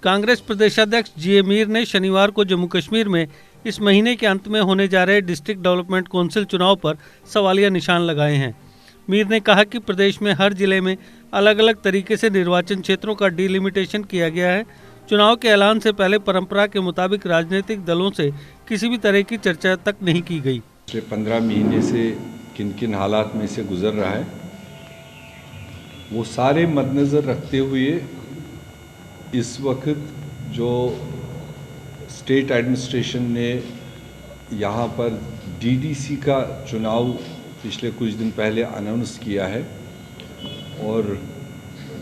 कांग्रेस प्रदेशाध्यक्ष जी.ए. मीर ने शनिवार को जम्मू कश्मीर में इस महीने के अंत में होने जा रहे डिस्ट्रिक्ट डेवलपमेंट काउंसिल चुनाव पर सवालिया निशान लगाए हैं। मीर ने कहा कि प्रदेश में हर जिले में अलग अलग तरीके से निर्वाचन क्षेत्रों का डिलिमिटेशन किया गया है। चुनाव के ऐलान से पहले परंपरा के मुताबिक राजनीतिक दलों से किसी भी तरह की चर्चा तक नहीं की गई। पिछले 15 महीने से किन किन हालात में से गुजर रहा है, वो सारे मद्देनज़र रखते हुए इस वक्त जो स्टेट एडमिनिस्ट्रेशन ने यहाँ पर डीडीसी का चुनाव पिछले कुछ दिन पहले अनाउंस किया है और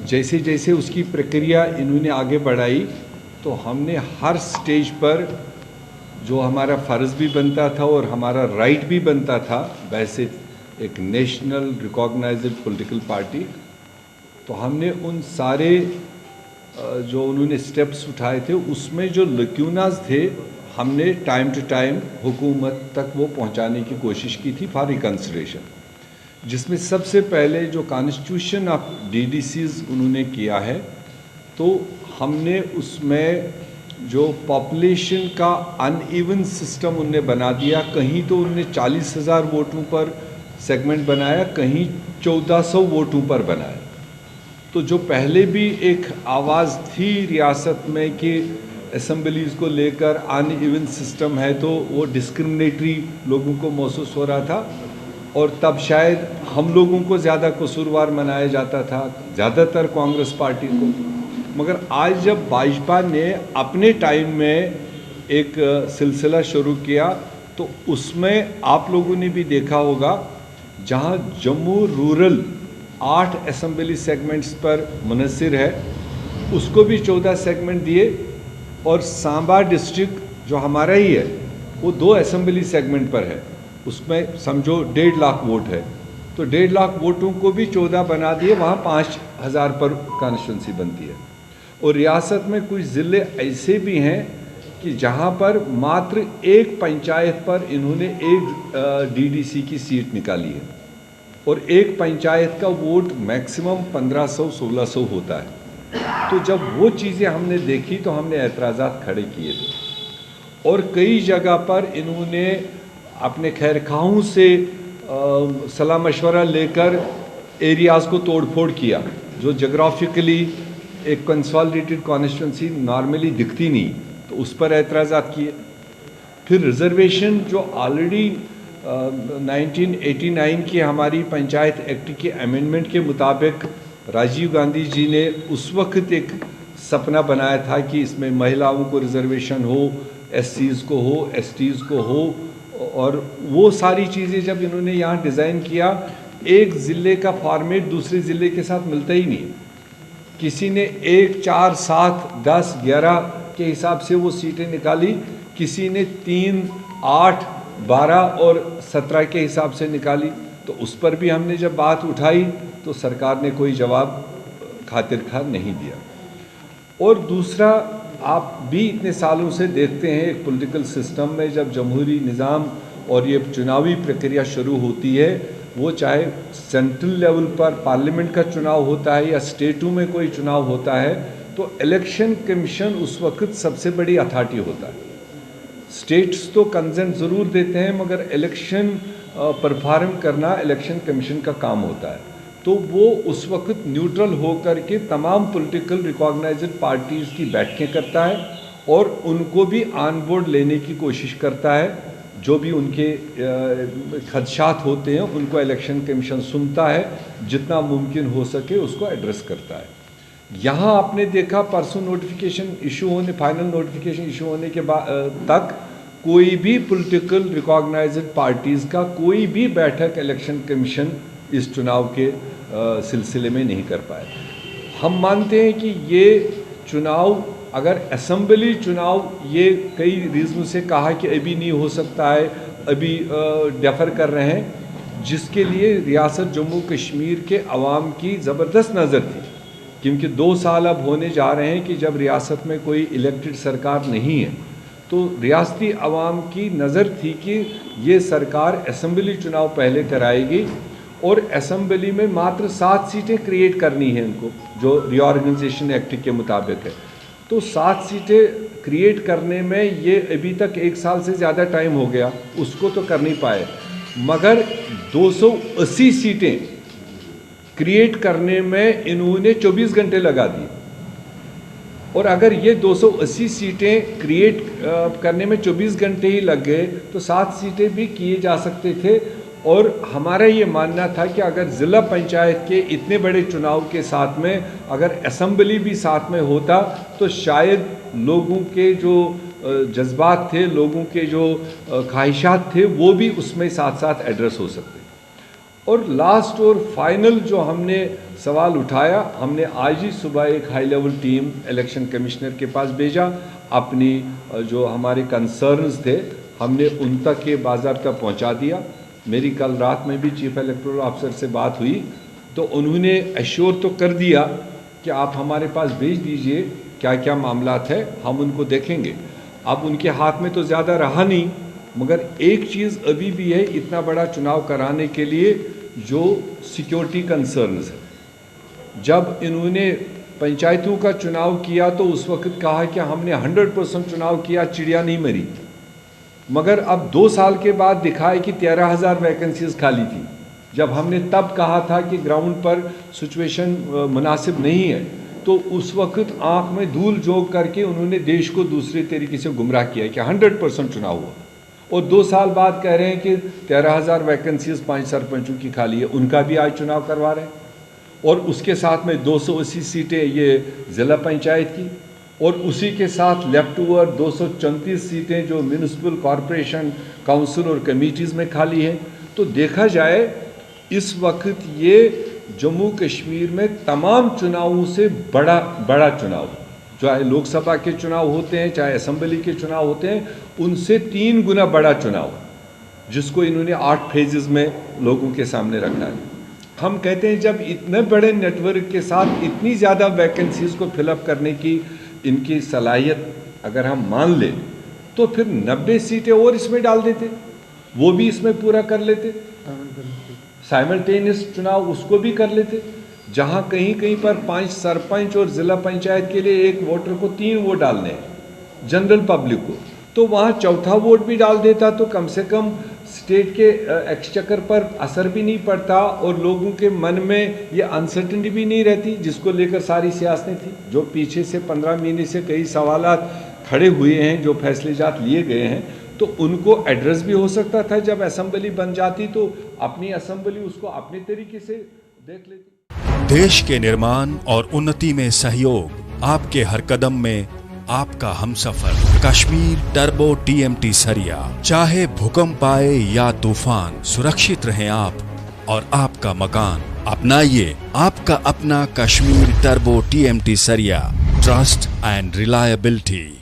जैसे जैसे उसकी प्रक्रिया इन्होंने आगे बढ़ाई तो हमने हर स्टेज पर जो हमारा फ़र्ज़ भी बनता था और हमारा राइट भी बनता था, वैसे एक नेशनल रिकॉग्नाइज्ड पॉलिटिकल पार्टी, तो हमने उन सारे जो उन्होंने स्टेप्स उठाए थे उसमें जो लक्यूनास थे हमने टाइम टू टाइम हुकूमत तक वो पहुंचाने की कोशिश की थी फॉर रिकन्सिडरेशन, जिसमें सबसे पहले जो कॉन्स्टिट्यूशन ऑफ डीडीसीज उन्होंने किया है, तो हमने उसमें जो पॉपुलेशन का अनइवन सिस्टम उनने बना दिया। कहीं तो उनने 40,000 वोटों पर सेगमेंट बनाया, कहीं 1400 वोटों पर बनाया। तो जो पहले भी एक आवाज़ थी रियासत में कि असम्बलीज़ को लेकर अनइवन सिस्टम है, तो वो डिस्क्रिमिनेटरी लोगों को महसूस हो रहा था और तब शायद हम लोगों को ज़्यादा कसूरवार मनाया जाता था, ज़्यादातर कांग्रेस पार्टी को। मगर आज जब भाजपा ने अपने टाइम में एक सिलसिला शुरू किया तो उसमें आप लोगों ने भी देखा होगा, जहां जम्मू रूरल 8 असेंबली सेगमेंट्स पर मुनहसर है, उसको भी 14 सेगमेंट दिए और सांबा डिस्ट्रिक्ट जो हमारा ही है वो 2 असेंबली सेगमेंट पर है, उसमें समझो 1.5 लाख वोट है, तो 1.5 लाख वोटों को भी 14 बना दिए, वहाँ 5,000 पर कॉन्स्टिट्यूंसी बनती है। और रियासत में कुछ ज़िले ऐसे भी हैं कि जहाँ पर मात्र एक पंचायत पर इन्होंने एक डीडीसी की सीट निकाली है और एक पंचायत का वोट मैक्सिमम 1500-1600 होता है। तो जब वो चीज़ें हमने देखी तो हमने एतराज़ात खड़े किए थे और कई जगह पर इन्होंने अपने खैरखाहों से सलाह मशवरा लेकर एरियाज़ को तोड़ फोड़ किया, जो जोग्राफिकली एक कंसोलिडेटेड कॉन्स्टिट्यूंसी नॉर्मली दिखती नहीं, तो उस पर एतराज़ात किए। फिर रिजर्वेशन जो ऑलरेडी 1989 की हमारी पंचायत एक्ट के अमेंडमेंट के मुताबिक राजीव गांधी जी ने उस वक्त एक सपना बनाया था कि इसमें महिलाओं को रिजर्वेशन हो, एससीज़ को हो, एसटीज़ को हो, और वो सारी चीज़ें जब इन्होंने यहाँ डिज़ाइन किया, एक ज़िले का फॉर्मेट दूसरे ज़िले के साथ मिलता ही नहीं। किसी ने 1, 4, 7, 10, 11 के हिसाब से वो सीटें निकाली, किसी ने 3, 8, 12 और 17 के हिसाब से निकाली। तो उस पर भी हमने जब बात उठाई तो सरकार ने कोई जवाब खातिर खा नहीं दिया। और दूसरा, आप भी इतने सालों से देखते हैं एक पॉलिटिकल सिस्टम में जब जमहूरी निज़ाम और ये चुनावी प्रक्रिया शुरू होती है, वो चाहे सेंट्रल लेवल पर पार्लियामेंट का चुनाव होता है या स्टेटों में कोई चुनाव होता है, तो इलेक्शन कमीशन उस वक्त सबसे बड़ी अथॉरिटी होता है। स्टेट्स तो कंसेंट ज़रूर देते हैं, मगर इलेक्शन परफॉर्म करना इलेक्शन कमीशन का काम होता है। तो वो उस वक्त न्यूट्रल होकर के तमाम पॉलिटिकल रिकॉग्नाइज्ड पार्टीज़ की बैठकें करता है और उनको भी ऑन बोर्ड लेने की कोशिश करता है। जो भी उनके खदशात होते हैं उनको इलेक्शन कमीशन सुनता है, जितना मुमकिन हो सके उसको एड्रेस करता है। यहाँ आपने देखा परसों नोटिफिकेशन इशू होने, फाइनल नोटिफिकेशन इशू होने के बाद तक कोई भी पॉलिटिकल रिकॉग्नाइज्ड पार्टीज़ का कोई भी बैठक इलेक्शन कमीशन इस चुनाव के सिलसिले में नहीं कर पाए। हम मानते हैं कि ये चुनाव, अगर असेंबली चुनाव ये कई रीज़नों से कहा कि अभी नहीं हो सकता है, अभी डेफर कर रहे हैं, जिसके लिए रियासत जम्मू कश्मीर के अवाम की ज़बरदस्त नज़र थी, क्योंकि 2 साल अब होने जा रहे हैं कि जब रियासत में कोई इलेक्टेड सरकार नहीं है, तो रियासती अवाम की नज़र थी कि ये सरकार असेंबली चुनाव पहले कराएगी और असेंबली में मात्र 7 सीटें क्रिएट करनी है इनको, जो रीऑर्गेनाइजेशन एक्ट के मुताबिक है। तो 7 सीटें क्रिएट करने में ये अभी तक 1 साल से ज़्यादा टाइम हो गया, उसको तो कर नहीं पाए, मगर 280 सीटें क्रिएट करने में इन्होंने 24 घंटे लगा दिए। और अगर ये 280 सीटें क्रिएट करने में 24 घंटे ही लग गए तो 7 सीटें भी किए जा सकते थे। और हमारा ये मानना था कि अगर ज़िला पंचायत के इतने बड़े चुनाव के साथ में अगर असेंबली भी साथ में होता तो शायद लोगों के जो जज्बात थे, लोगों के जो ख्वाहिशात थे, वो भी उसमें साथ साथ एड्रेस हो सकते। और लास्ट और फाइनल जो हमने सवाल उठाया, हमने आज ही सुबह एक high level team election commissioner के पास भेजा। अपनी जो हमारे कंसर्न्स थे हमने उन तक ये बाज़ाब्ता पहुंचा दिया। मेरी कल रात में भी चीफ इलेक्टोरल ऑफिसर से बात हुई तो उन्होंने एश्योर तो कर दिया कि आप हमारे पास भेज दीजिए क्या क्या मामलात है, हम उनको देखेंगे। अब उनके हाथ में तो ज़्यादा रहा नहीं, मगर एक चीज़ अभी भी है, इतना बड़ा चुनाव कराने के लिए जो सिक्योरिटी कंसर्न्स है। जब इन्होंने पंचायतों का चुनाव किया तो उस वक्त कहा कि हमने 100% चुनाव किया, चिड़िया नहीं मरी, मगर अब 2 साल के बाद दिखाए कि 13,000 वैकेंसीज खाली थी। जब हमने तब कहा था कि ग्राउंड पर सिचुएशन मुनासिब नहीं है, तो उस वक्त आंख में धूल झोंक करके उन्होंने देश को दूसरे तरीके से गुमराह किया कि 100% चुनाव हुआ। और 2 साल बाद कह रहे हैं कि 13,000 वैकेंसीज 5 सरपंचों की खाली है, उनका भी आज चुनाव करवा रहे हैं। और उसके साथ में 280 सीटें ये ज़िला पंचायत की, और उसी के साथ लेफ्ट ओवर 234 सीटें जो म्यूनिसिपल कॉरपोरेशन काउंसिल और कमेटीज़ में खाली हैं। तो देखा जाए इस वक्त ये जम्मू कश्मीर में तमाम चुनावों से बड़ा चुनाव, चाहे लोकसभा के चुनाव होते हैं चाहे असेंबली के चुनाव होते हैं, उनसे 3 गुना बड़ा चुनाव, जिसको इन्होंने 8 फेजेस में लोगों के सामने रखा है। हम कहते हैं जब इतने बड़े नेटवर्क के साथ इतनी ज़्यादा वैकेंसीज़ को फिलअप करने की इनकी सलाहियत अगर हम मान लें तो फिर 90 सीटें और इसमें डाल देते, वो भी इसमें पूरा कर लेते, साइमल्टेनियस चुनाव उसको भी कर लेते। जहां कहीं कहीं पर 5 सरपंच और ज़िला पंचायत के लिए एक वोटर को 3 वोट डालने हैं जनरल पब्लिक को, तो वहां चौथा वोट भी डाल देता तो कम से कम स्टेट के एक्सचेकर पर असर भी नहीं पड़ता और लोगों के मन में ये अनसर्टेनिटी भी नहीं रहती, जिसको लेकर सारी सियासतें थी। जो पीछे से 15 महीने से कई सवालात खड़े हुए हैं, जो फैसलेजात लिए गए हैं, तो उनको एड्रेस भी हो सकता था। जब असेंबली बन जाती तो अपनी असेंबली उसको अपने तरीके से देख लेती। देश के निर्माण और उन्नति में सहयोग, आपके हर कदम में आपका हमसफर। कश्मीर टर्बो TMT सरिया, चाहे भूकंप आए या तूफान, सुरक्षित रहें आप और आपका मकान। अपनाइए आपका अपना कश्मीर टर्बो TMT सरिया, trust and reliability.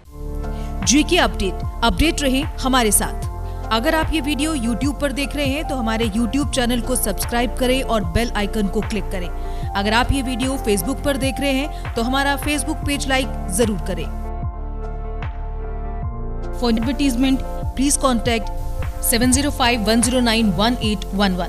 GK update रहे हमारे साथ। अगर आप ये वीडियो YouTube पर देख रहे हैं तो हमारे YouTube चैनल को सब्सक्राइब करें और बेल आइकन को क्लिक करें। अगर आप ये वीडियो Facebook पर देख रहे हैं तो हमारा Facebook पेज लाइक जरूर करें। For advertisement, please contact 705-109-1811.